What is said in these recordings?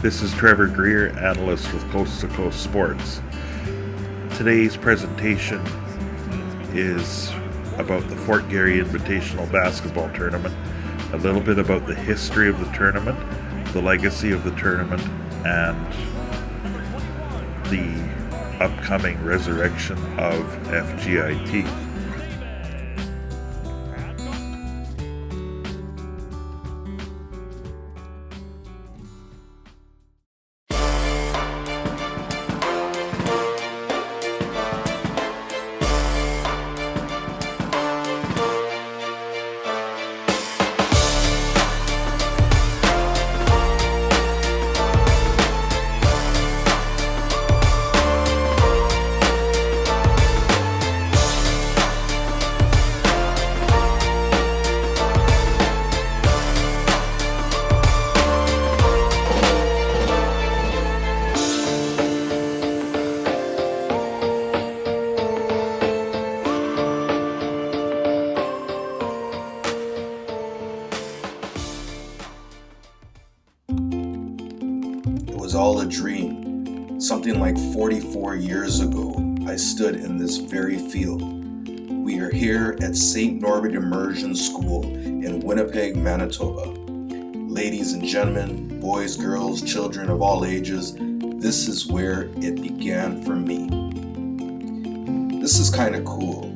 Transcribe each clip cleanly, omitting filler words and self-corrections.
This is Trevor Greer, analyst with Coast to Coast Sports. Today's presentation is about the Fort Garry Invitational Basketball Tournament, a little bit about the history of the tournament, the legacy of the tournament, and the upcoming resurrection of FGIT. It was all a dream. Something like 44 years ago, I stood in this very field. We are here at St. Norbert Immersion School in Winnipeg, Manitoba. Ladies and gentlemen, boys, girls, children of all ages, this is where it began for me. This is kind of cool.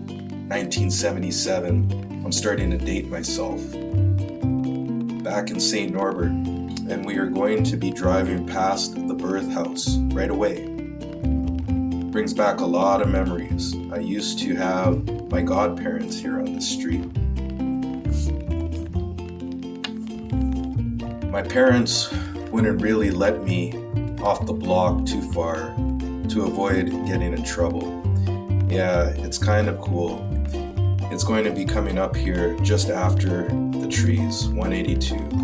1977, I'm starting to date myself. Back in St. Norbert, and we are going to be driving past the birth house right away. Brings back a lot of memories. I used to have my godparents here on the street. My parents wouldn't really let me off the block too far to avoid getting in trouble. Yeah, it's kind of cool. It's going to be coming up here just after the trees, 182.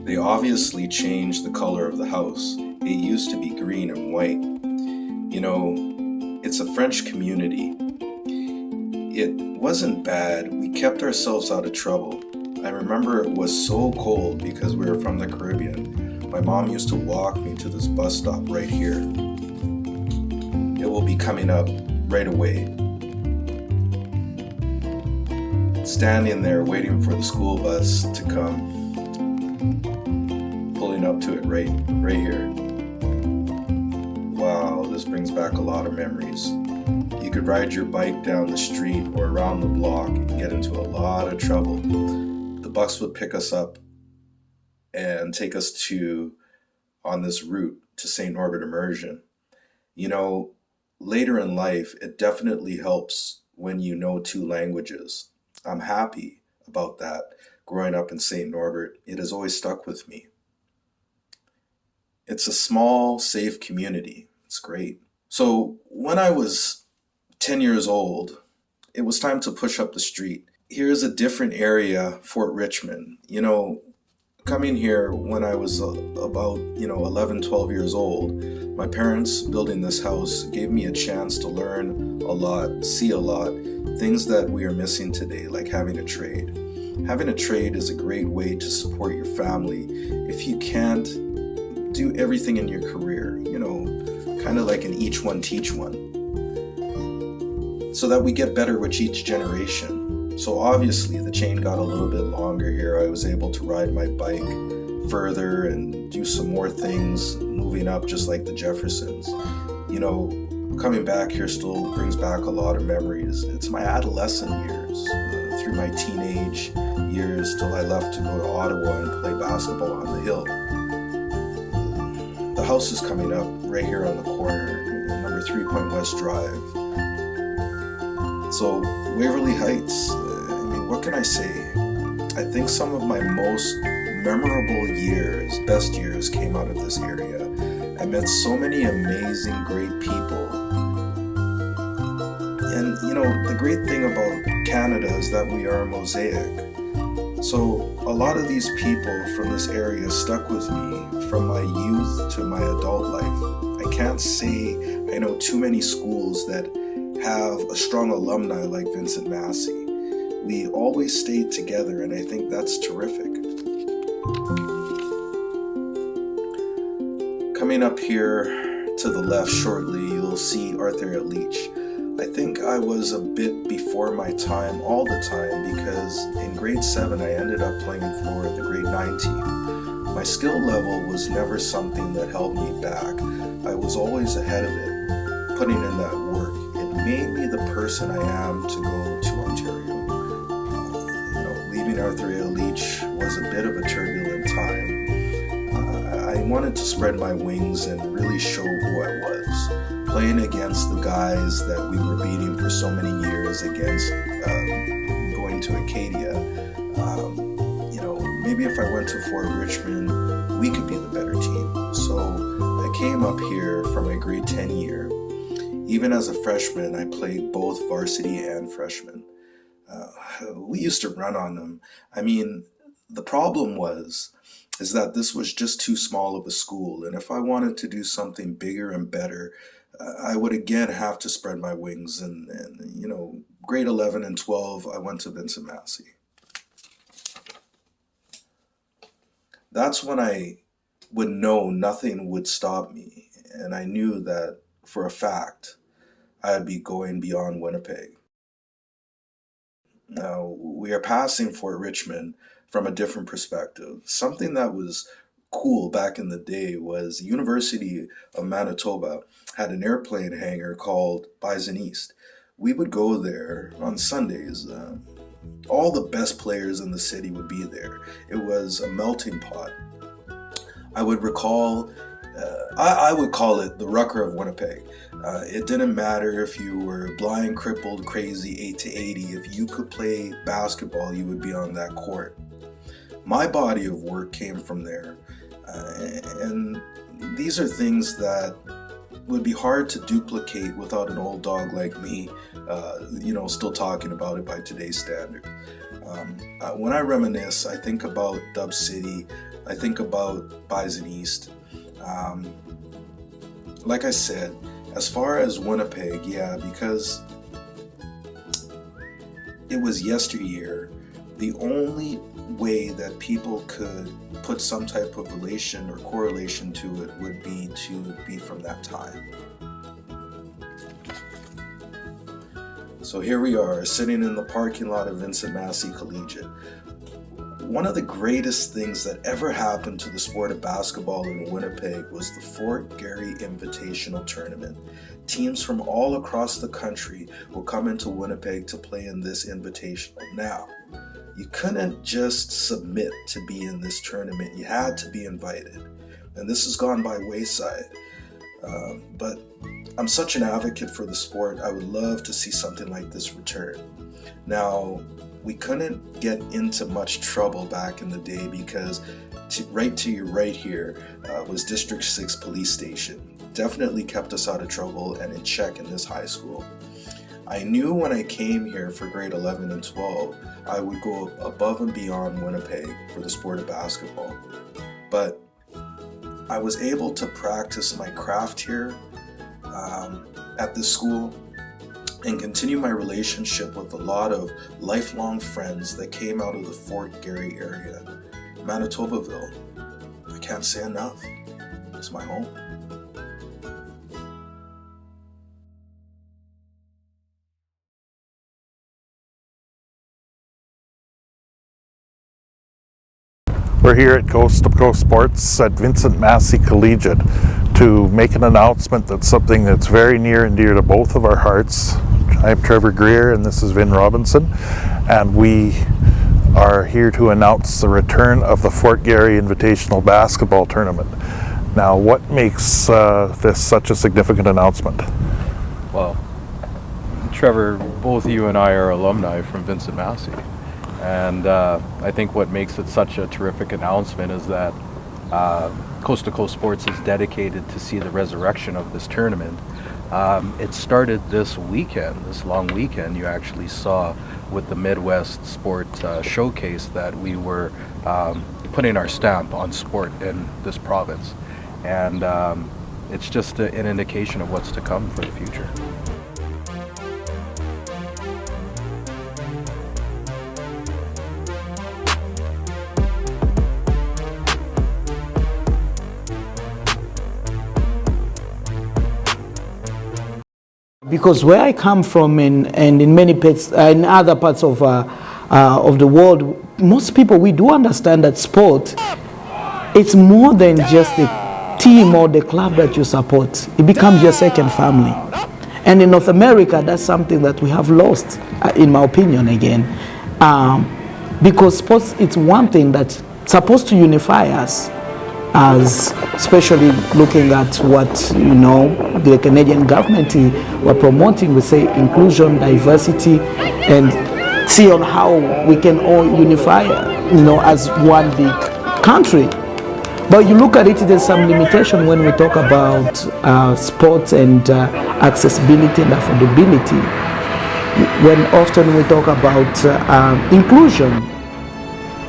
They obviously changed the color of the house. It used to be green and white. You know, it's a French community. It wasn't bad. We kept ourselves out of trouble. I remember it was so cold because we were from the Caribbean. My mom used to walk me to this bus stop right here. It will be coming up right away. Standing there waiting for the school bus to come. Pulling up to it right here. Wow, this brings back a lot of memories. You could ride your bike down the street or around the block and get into a lot of trouble. The bus would pick us up and take us on this route to St. Norbert Immersion. You know, later in life, it definitely helps when you know two languages. I'm happy about that. Growing up in St. Norbert, it has always stuck with me. It's a small, safe community. It's great. So when I was 10 years old, it was time to push up the street. Here's a different area, Fort Richmond. You know, coming here when I was about 11, 12 years old, my parents building this house gave me a chance to learn a lot, see a lot, things that we are missing today, like having a trade. Having a trade is a great way to support your family. If you can't do everything in your career, kind of like an each one, teach one, so that we get better with each generation. So obviously the chain got a little bit longer here. I was able to ride my bike further and do some more things, moving up just like the Jeffersons. Coming back here still brings back a lot of memories. It's my adolescent years, through my teenage years till I left to go to Ottawa and play basketball on the hill. The house is coming up right here on the corner, number 3 Point West Drive. So Waverly Heights, what can I say? I think some of my most memorable years, best years came out of this area. I met so many amazing, great people. And the great thing about Canada is that we are a mosaic. So a lot of these people from this area stuck with me from my youth to my adult life. I can't say I know too many schools that have a strong alumni like Vincent Massey. We always stayed together, and I think that's terrific. Coming up here to the left shortly, you'll see Arthur Leach. I think I was a bit before my time all the time because in grade 7 I ended up playing for the grade 9 team. My skill level was never something that held me back. I was always ahead of it, putting in that work. It made me the person I am to go to Ontario. Leaving Arthur Leach was a bit of a turbulent time. I wanted to spread my wings and really show who I was. Playing against the guys that we were beating for so many years, against going to Acadia. Maybe if I went to Fort Richmond, we could be the better team. So I came up here for my grade 10 year. Even as a freshman, I played both varsity and freshman. We used to run on them. I mean, the problem is that this was just too small of a school, and if I wanted to do something bigger and better, I would again have to spread my wings. And grade 11 and 12, I went to Vincent Massey. That's when I would know nothing would stop me, and I knew that for a fact I'd be going beyond Winnipeg. Now, we are passing Fort Richmond from a different perspective. Something that was cool back in the day was the University of Manitoba had an airplane hangar called Bison East. We would go there on Sundays. All the best players in the city would be there. It was a melting pot. I would recall, I would call it the Rucker of Winnipeg. It didn't matter if you were blind, crippled, crazy, 8 to 80. If you could play basketball, you would be on that court. My body of work came from there. And these are things that would be hard to duplicate without an old dog like me, still talking about it by today's standard. When I reminisce, I think about Dub City, I think about Bison East. Like I said, as far as Winnipeg, yeah, because it was yesteryear, the only way that people could put some type of relation or correlation to it would be to be from that time. So here we are, sitting in the parking lot of Vincent Massey Collegiate. One of the greatest things that ever happened to the sport of basketball in Winnipeg was the Fort Garry Invitational Tournament. Teams from all across the country will come into Winnipeg to play in this invitational. Now, you couldn't just submit to be in this tournament. You had to be invited. And this has gone by wayside. But I'm such an advocate for the sport. I would love to see something like this return. Now, we couldn't get into much trouble back in the day because right to your right here was District 6 Police Station. Definitely kept us out of trouble and in check in this high school. I knew when I came here for grade 11 and 12, I would go above and beyond Winnipeg for the sport of basketball. But I was able to practice my craft here at this school and continue my relationship with a lot of lifelong friends that came out of the Fort Garry area. Manitobaville, I can't say enough. It's my home. We're here at Coast to Coast Sports at Vincent Massey Collegiate to make an announcement that's something that's very near and dear to both of our hearts. I'm Trevor Greer and this is Vin Robinson, and we are here to announce the return of the Fort Garry Invitational Basketball Tournament. Now, what makes this such a significant announcement? Well, Trevor, both you and I are alumni from Vincent Massey. And I think what makes it such a terrific announcement is that Coast to Coast Sports is dedicated to see the resurrection of this tournament. It started this weekend, this long weekend. You actually saw with the Midwest Sport Showcase that we were putting our stamp on sport in this province. And it's just an indication of what's to come for the future. because where I come from and in many parts, in other parts of the world, most people, we do understand that sport, it's more than just the team or the club that you support. It becomes your second family. And in North America, that's something that we have lost, in my opinion, again. Because sports, it's one thing that's supposed to unify us, as especially looking at what, the Canadian government were promoting. We say inclusion, diversity, and see on how we can all unify, as one big country. But you look at it, there's some limitation when we talk about sports and accessibility and affordability. When often we talk about inclusion,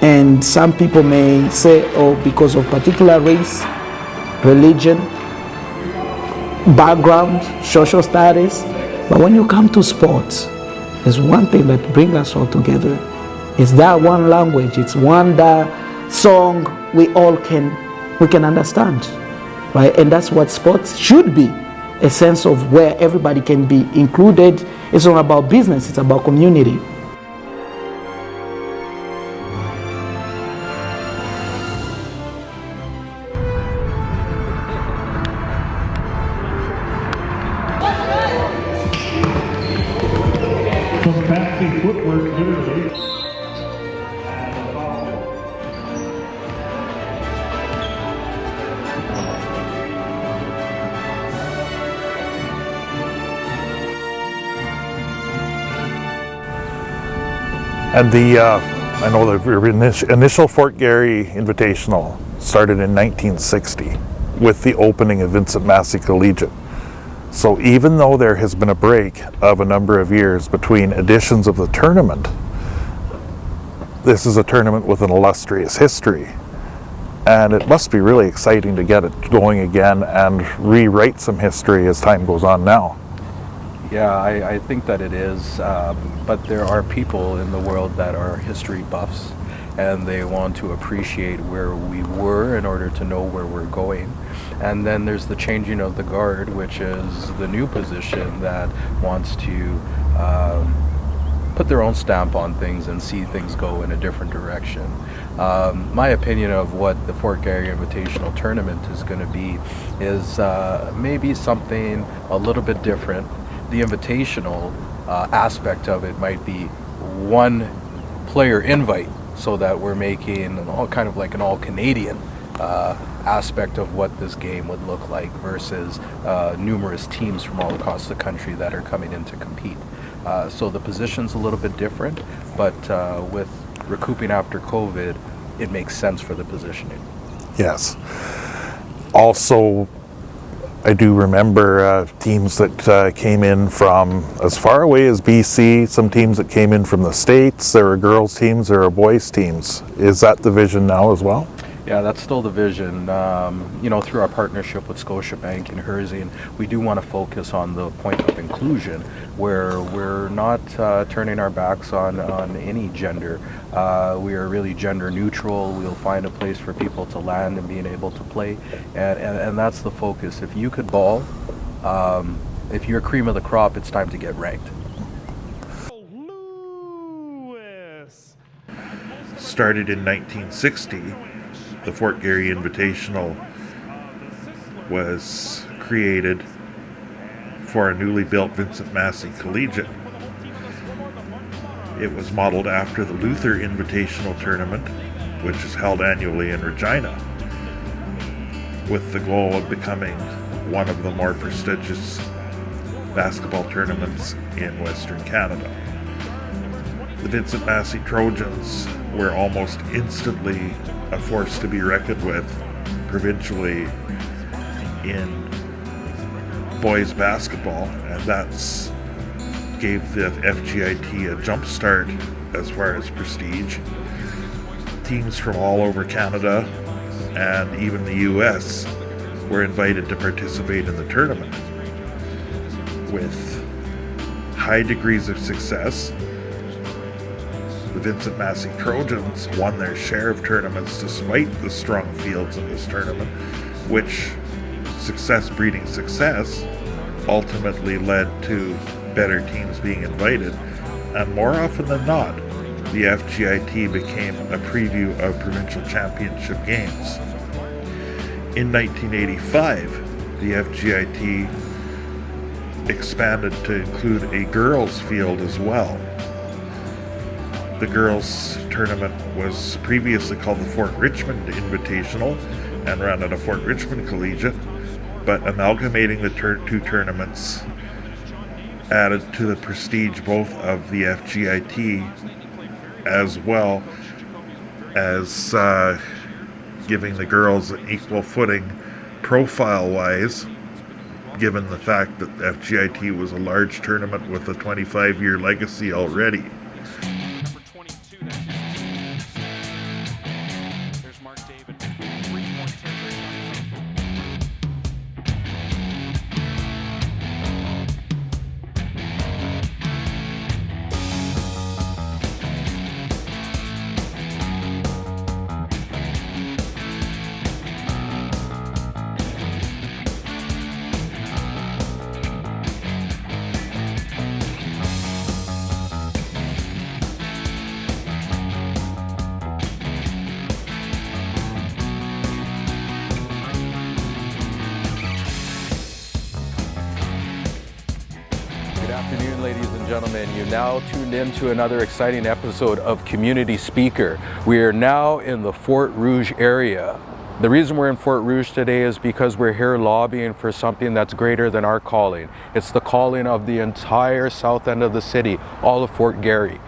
and some people may say, oh, because of particular race, religion, background, social status. But when you come to sports, there's one thing that brings us all together. It's that one language, it's one song we can understand, right? And that's what sports should be, a sense of where everybody can be included. It's not about business, it's about community. Some fancy footwork here. And I know the initial Fort Garry Invitational started in 1960 with the opening of Vincent Massey Collegiate. So even though there has been a break of a number of years between editions of the tournament, this is a tournament with an illustrious history. And it must be really exciting to get it going again and rewrite some history as time goes on now. Yeah, I think that it is, but there are people in the world that are history buffs, and they want to appreciate where we were in order to know where we're going. And then there's the changing of the guard, which is the new position that wants to put their own stamp on things and see things go in a different direction. My opinion of what the Fort Garry Invitational Tournament is going to be is maybe something a little bit different. The invitational aspect of it might be one player invite, so that we're making kind of like an all-Canadian aspect of what this game would look like versus numerous teams from all across the country that are coming in to compete. So the position's a little bit different, but with recouping after COVID, it makes sense for the positioning. Yes. Also, I do remember teams that came in from as far away as BC, some teams that came in from the States. There were girls' teams, there are boys' teams. Is that the vision now as well? Yeah, that's still the vision. Through our partnership with Scotiabank and Herzing, we do want to focus on the point of inclusion, where we're not turning our backs on any gender. We are really gender neutral. We'll find a place for people to land and being able to play, and that's the focus. If you could ball, if you're cream of the crop, it's time to get ranked. Started in 1960, the Fort Garry Invitational was created for a newly built Vincent Massey Collegiate. It was modeled after the Luther Invitational Tournament, which is held annually in Regina, with the goal of becoming one of the more prestigious basketball tournaments in Western Canada. The Vincent Massey Trojans were almost instantly a force to be reckoned with provincially in boys basketball, and that's gave the FGIT a jump start as far as prestige. Teams from all over Canada and even the US were invited to participate in the tournament with high degrees of success. The Vincent Massey Trojans won their share of tournaments despite the strong fields in this tournament, which, success breeding success, ultimately led to better teams being invited, and more often than not, the FGIT became a preview of provincial championship games. In 1985, the FGIT expanded to include a girls' field as well. The girls' tournament was previously called the Fort Richmond Invitational and ran at a Fort Richmond Collegiate, but amalgamating the two tournaments added to the prestige both of the FGIT as well as giving the girls an equal footing profile-wise, given the fact that FGIT was a large tournament with a 25-year legacy already. Good afternoon, ladies and gentlemen. You now tuned in to another exciting episode of Community Speaker. We are now in the Fort Rouge area. The reason we're in Fort Rouge today is because we're here lobbying for something that's greater than our calling. It's the calling of the entire south end of the city, all of Fort Garry.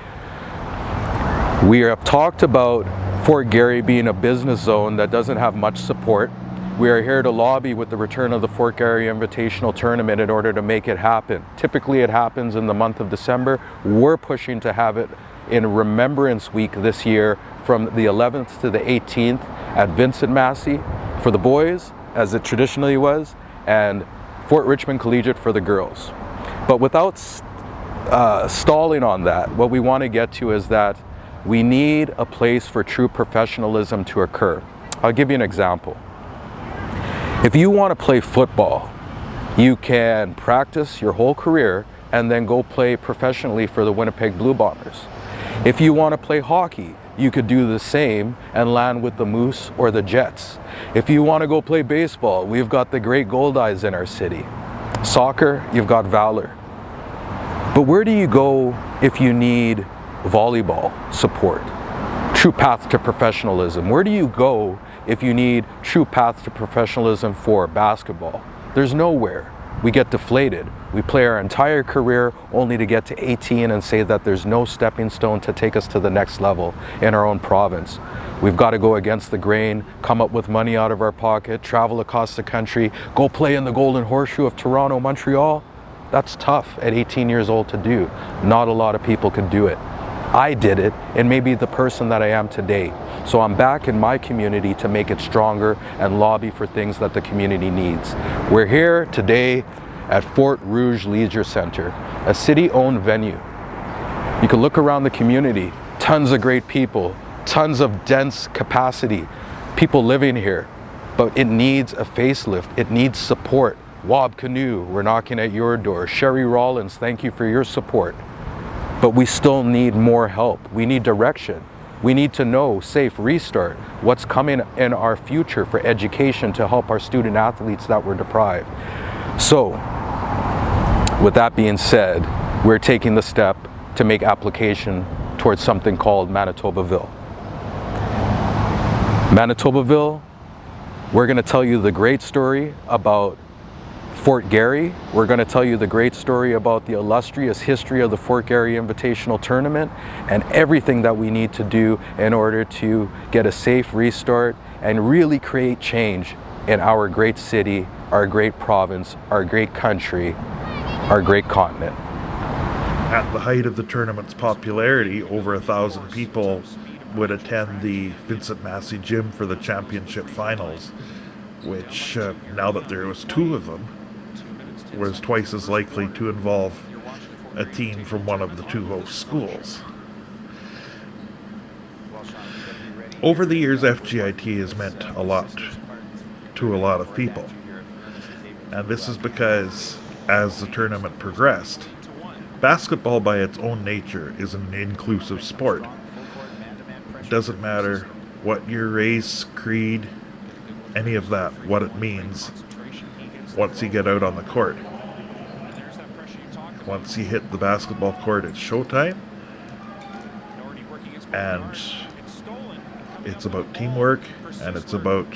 We have talked about Fort Garry being a business zone that doesn't have much support. We are here to lobby with the return of the Fort Garry Invitational Tournament in order to make it happen. Typically it happens in the month of December. We're pushing to have it in Remembrance Week this year from the 11th to the 18th at Vincent Massey for the boys, as it traditionally was, and Fort Richmond Collegiate for the girls. But without stalling on that, what we want to get to is that we need a place for true professionalism to occur. I'll give you an example. If you want to play football, you can practice your whole career and then go play professionally for the Winnipeg Blue Bombers. If you want to play hockey, you could do the same and land with the Moose or the Jets. If you want to go play baseball, we've got the great Goldeyes in our city. Soccer, you've got Valor. But where do you go if you need volleyball support? True path to professionalism. Where do you go if you need true path to professionalism for basketball? There's nowhere. We get deflated. We play our entire career only to get to 18 and say that there's no stepping stone to take us to the next level in our own province. We've got to go against the grain, come up with money out of our pocket, travel across the country, go play in the Golden Horseshoe of Toronto, Montreal. That's tough at 18 years old to do. Not a lot of people can do it. I did it, and maybe the person that I am today. So I'm back in my community to make it stronger and lobby for things that the community needs. We're here today at Fort Rouge Leisure Center, a city-owned venue. You can look around the community, tons of great people, tons of dense capacity, people living here, but it needs a facelift, it needs support. Wob Canoe, we're knocking at your door. Sherry Rollins, thank you for your support. But we still need more help. We need direction. We need to know, safe restart, what's coming in our future for education to help our student athletes that were deprived. So, with that being said, we're taking the step to make application towards something called Manitobaville. Manitobaville, we're going to tell you the great story about Fort Garry. We're going to tell you the great story about the illustrious history of the Fort Garry Invitational Tournament and everything that we need to do in order to get a safe restart and really create change in our great city, our great province, our great country, our great continent. At the height of the tournament's popularity, over 1,000 people would attend the Vincent Massey Gym for the championship finals, which, now that there was two of them, was twice as likely to involve a team from one of the two host schools. Over the years, FGIT has meant a lot to a lot of people. And this is because as the tournament progressed. Basketball by its own nature is an inclusive sport. It doesn't matter what your race, creed, any of that, what it means once you get out on the court. Once you hit the basketball court, it's showtime. And it's about teamwork, and it's about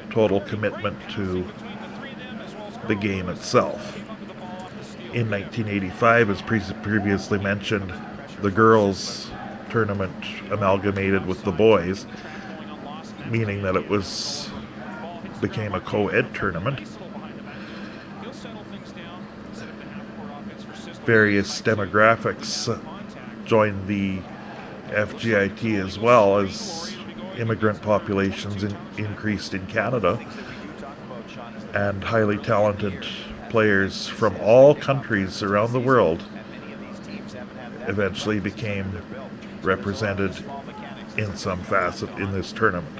total commitment to the game itself. In 1985, as previously mentioned, the girls' tournament amalgamated with the boys, meaning that it became a co-ed tournament. Various demographics joined the FGIT as well as immigrant populations increased in Canada, and highly talented players from all countries around the world eventually became represented in some facet in this tournament.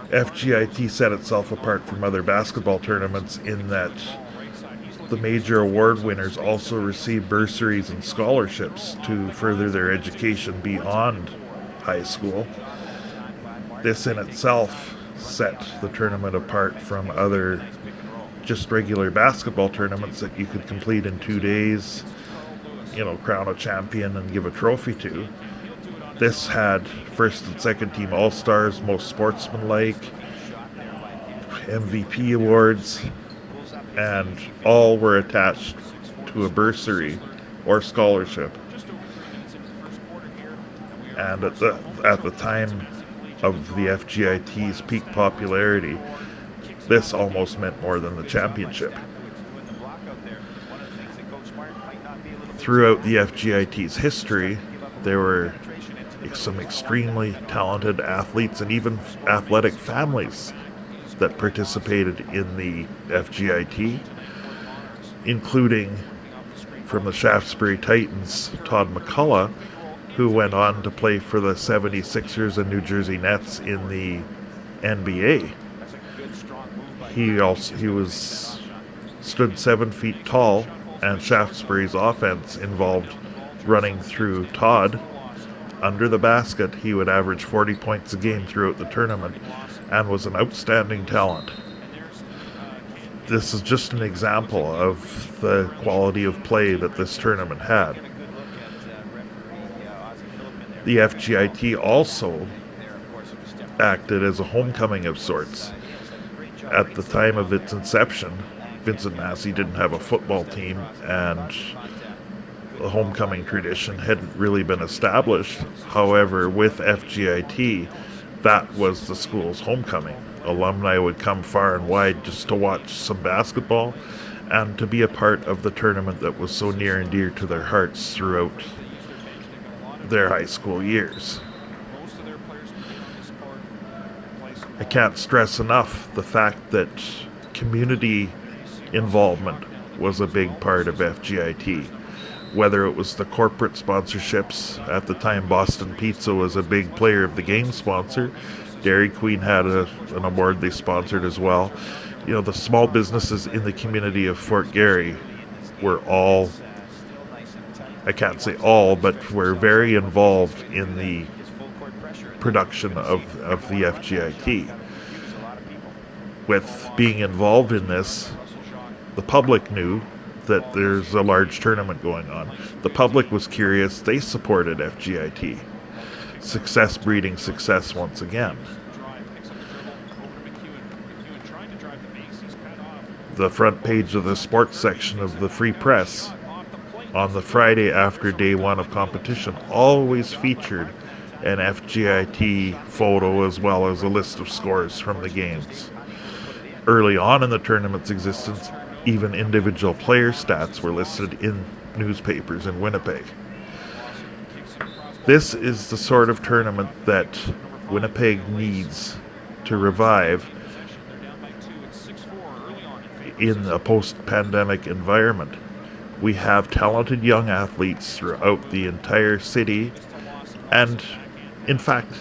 FGIT set itself apart from other basketball tournaments in that the major award winners also receive bursaries and scholarships to further their education beyond high school. This in itself set the tournament apart from other just regular basketball tournaments that you could complete in 2 days, crown a champion and give a trophy to. This had first and second team all-stars, most sportsmanlike, MVP awards, and all were attached to a bursary or scholarship. And at the time of the FGIT's peak popularity, this almost meant more than the championship. Throughout the FGIT's history, there were some extremely talented athletes and even athletic families that participated in the FGIT, including from the Shaftesbury Titans, Todd McCullough, who went on to play for the 76ers and New Jersey Nets in the NBA. He stood 7 feet tall, and Shaftesbury's offense involved running through Todd under the basket. He would average 40 points a game throughout the tournament and was an outstanding talent. This is just an example of the quality of play that this tournament had. The FGIT also acted as a homecoming of sorts. At the time of its inception, Vincent Massey didn't have a football team, and the homecoming tradition hadn't really been established. However, with FGIT, that was the school's homecoming. Alumni would come far and wide just to watch some basketball and to be a part of the tournament that was so near and dear to their hearts throughout their high school years. I can't stress enough the fact that community involvement was a big part of FGIT. Whether it was the corporate sponsorships, at the time Boston Pizza was a big player of the game sponsor. Dairy Queen had an award they sponsored as well. The small businesses in the community of Fort Garry were all, I can't say all, but were very involved in the production of the FGIT. With being involved in this, the public knew that there's a large tournament going on. The public was curious. They supported FGIT. Success breeding success once again. The front page of the sports section of the Free Press on the Friday after day one of competition always featured an FGIT photo as well as a list of scores from the games. Early on in the tournament's existence, even individual player stats were listed in newspapers in Winnipeg. This is the sort of tournament that Winnipeg needs to revive in a post-pandemic environment. We have talented young athletes throughout the entire city, and in fact,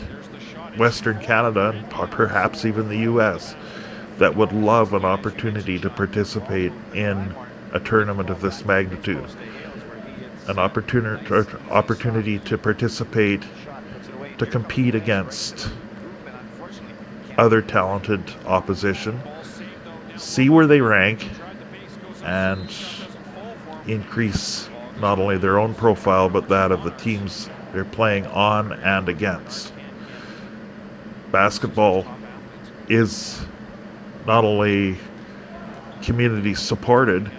Western Canada, and perhaps even the US, that would love an opportunity to participate in a tournament of this magnitude. An opportunity to participate, to compete against other talented opposition, see where they rank, and increase not only their own profile but that of the teams they're playing on and against. Basketball is not only community supported,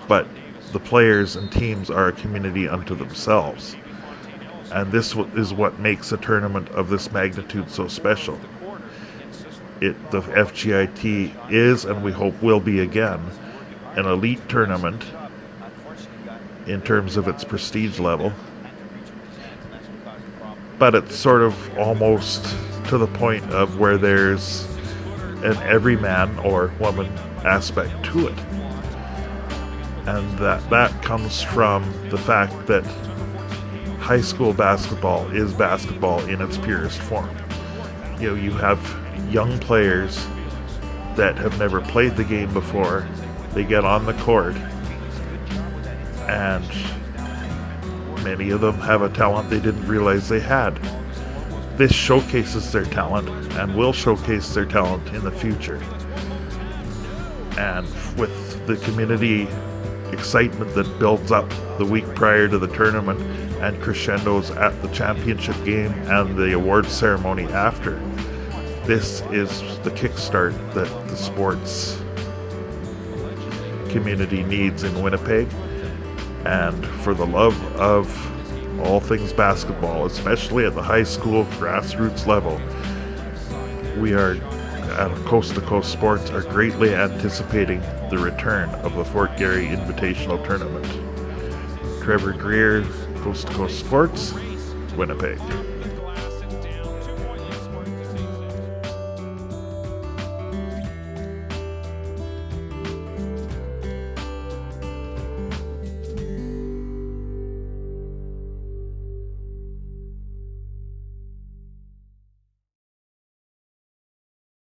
but the players and teams are a community unto themselves. And this is what makes a tournament of this magnitude so special. The FGIT is, and we hope will be again, an elite tournament in terms of its prestige level. But it's sort of almost to the point of where there's an everyman or woman aspect to it. And that comes from the fact that high school basketball is basketball in its purest form. You have young players that have never played the game before. They get on the court, and many of them have a talent they didn't realize they had. This showcases their talent and will showcase their talent in the future. And with the community excitement that builds up the week prior to the tournament and crescendos at the championship game and the awards ceremony after, this is the kickstart that the sports community needs in Winnipeg. And for the love of all things basketball, especially at the high school grassroots level, we are at Coast to Coast Sports are greatly anticipating the return of the Fort Garry Invitational Tournament. Trevor Greer, Coast to Coast Sports, Winnipeg.